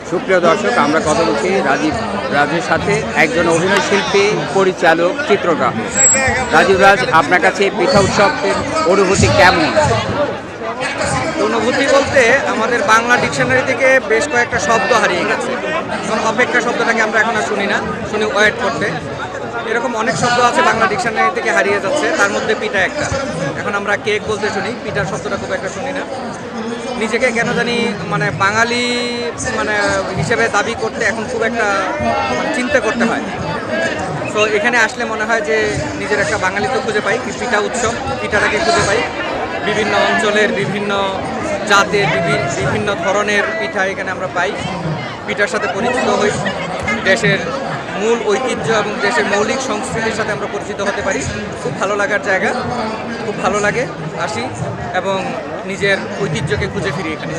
সুপ্রিয় দর্শক, আমরা কথা বলছি রাজের সাথে, একজন অভিনয় শিল্পী, পরিচালক, চিত্রগ্রাহক। রাজীব রাজ, আপনার কাছে পিঠা উৎসবের অনুভূতি কেমন? অনুভূতি বলতে আমাদের বাংলা ডিকশনারি থেকে বেশ কয়েকটা শব্দ হারিয়ে গেছে। যেমন অপেক্ষা শব্দটাকে আমরা এখন আর শুনি না, শুনি ওয়েট করতে। এরকম অনেক শব্দ আছে বাংলা ডিকশনারি থেকে হারিয়ে যাচ্ছে, তার মধ্যে পিঠা একটা। এখন আমরা কেক বলতে শুনি, পিঠার শব্দটা খুব একটা শুনি না। নিজেকে কেন জানি মানে বাঙালি মানে হিসেবে দাবি করতে এখন খুব একটা চিন্তা করতে হয়। তো এখানে আসলে মনে হয় যে নিজের একটা বাঙালিত্ব খুঁজে পাই, পিঠা উৎসব, পিঠাটাকে খুঁজে পাই। বিভিন্ন অঞ্চলের বিভিন্ন জাতের বিভিন্ন ধরনের পিঠা এখানে আমরা পাই। পিঠার সাথে পরিচিত হই, দেশের মূল ঐতিহ্য এবং দেশের মৌলিক সংস্কৃতির সাথে আমরা পরিচিত হতে পারি। খুব ভালো লাগার জায়গা, খুব ভালো লাগে, আসি এবং নিজের ঐতিহ্যকে খুঁজে ফিরি এখানে।